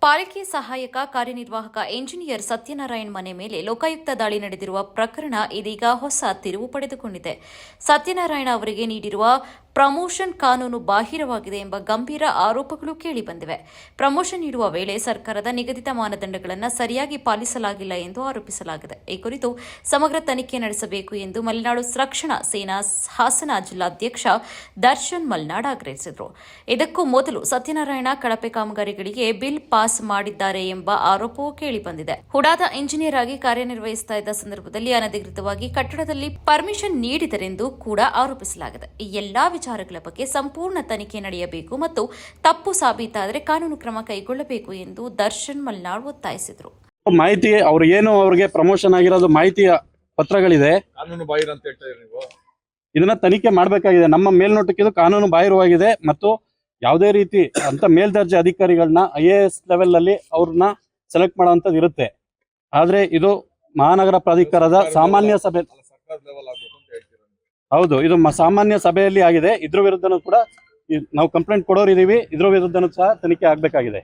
ಪಾಲಿಕೆ ಸಹಾಯಕ ಕಾರ್ಯನಿರ್ವಾಹಕ ಎಂಜಿನಿಯರ್ ಸತ್ಯನಾರಾಯಣ್ ಮನೆ ಮೇಲೆ ಲೋಕಾಯುಕ್ತ ದಾಳಿ ನಡೆದಿರುವ ಪ್ರಕರಣ ಇದೀಗ ಹೊಸ ತಿರುವು ಪಡೆದುಕೊಂಡಿದೆ. ಸತ್ಯನಾರಾಯಣ ಅವರಿಗೆ ನೀಡಿರುವ ಪ್ರಮೋಷನ್ ಕಾನೂನು ಬಾಹಿರವಾಗಿದೆ ಎಂಬ ಗಂಭೀರ ಆರೋಪಗಳು ಕೇಳಿಬಂದಿವೆ. ಪ್ರಮೋಷನ್ ನೀಡುವ ವೇಳೆ ಸರ್ಕಾರದ ನಿಗದಿತ ಮಾನದಂಡಗಳನ್ನು ಸರಿಯಾಗಿ ಪಾಲಿಸಲಾಗಿಲ್ಲ ಎಂದು ಆರೋಪಿಸಲಾಗಿದೆ. ಈ ಕುರಿತು ಸಮಗ್ರ ತನಿಖೆ ನಡೆಸಬೇಕು ಎಂದು ಮಲೆನಾಡು ರಕ್ಷಣಾ ಸೇನಾ ಹಾಸನ ಜಿಲ್ಲಾಧ್ಯಕ್ಷ ದರ್ಶನ್ ಮಲ್ನಾಡ್ ಆಗ್ರಹಿಸಿದರು. ಇದಕ್ಕೂ ಮೊದಲು ಸತ್ಯನಾರಾಯಣ ಕಳಪೆ ಕಾಮಗಾರಿಗಳಿಗೆ ಬಿಲ್ ಪಾಸ್ ಮಾಡಿದ್ದಾರೆ ಎಂಬ ಆರೋಪವೂ ಕೇಳಿಬಂದಿದೆ. ಹುಡಾದ ಇಂಜಿನಿಯರ್ ಆಗಿ ಕಾರ್ಯನಿರ್ವಹಿಸುತ್ತಾ ಇದ್ದ ಸಂದರ್ಭದಲ್ಲಿ ಅನಧಿಕೃತವಾಗಿ ಕಟ್ಟಡದಲ್ಲಿ ಪರ್ಮಿಷನ್ ನೀಡಿದರೆಂದು ಕೂಡ ಆರೋಪಿಸಲಾಗಿದೆ. ಈ ಎಲ್ಲಾ ವಿಚಾರಗಳ ಬಗ್ಗೆ ಸಂಪೂರ್ಣ ತನಿಖೆ ನಡೆಯಬೇಕು ಮತ್ತು ತಪ್ಪು ಸಾಬೀತಾದರೆ ಕಾನೂನು ಕ್ರಮ ಕೈಗೊಳ್ಳಬೇಕು ಎಂದು ದರ್ಶನ್ ಮಲ್ನಾಡ್ ಒತ್ತಾಯಿಸಿದರು. ಮಾಹಿತಿ ಅವ್ರಿಗೆ ಪ್ರಮೋಷನ್ ಆಗಿರೋದು ಮಾಹಿತಿಯ ಪತ್ರಗಳಿದೆ, ಕಾನೂನು ಬಾಹಿರ ಅಂತ ಹೇಳ್ತಾ ಇದ್ದೀರಿ ನೀವು. ಇದನ್ನ ತನಿಖೆ ಮಾಡಬೇಕಾಗಿದೆ. ನಮ್ಮ ಮೇಲ್ನೋಟಕ್ಕೆ ಇದು ಕಾನೂನು ಬಾಹಿರವಾಗಿದೆ ಮತ್ತು ಯಾವುದೇ ರೀತಿ ಅಂತ ಮೇಲ್ದರ್ಜೆ ಅಧಿಕಾರಿಗಳನ್ನ IAS ಲೆವೆಲ್ ಅಲ್ಲಿ ಅವ್ರನ್ನ ಸೆಲೆಕ್ಟ್ ಮಾಡುವಂತದ್ದು ಇರುತ್ತೆ. ಆದ್ರೆ ಇದು ಮಹಾನಗರ ಪ್ರಾಧಿಕಾರದ ಸಾಮಾನ್ಯ ಸಭೆ, ಹೌದು, ಇದು ಸಾಮಾನ್ಯ ಸಭೆಯಲ್ಲಿ ಆಗಿದೆ. ಇದ್ರ ವಿರುದ್ಧನೂ ಕೂಡ ನಾವು ಕಂಪ್ಲೇಂಟ್ ಕೊಡೋರಿದ್ದೀವಿ. ಇದ್ರ ವಿರುದ್ಧನೂ ಸಹ ತನಿಖೆ ಆಗಬೇಕಾಗಿದೆ.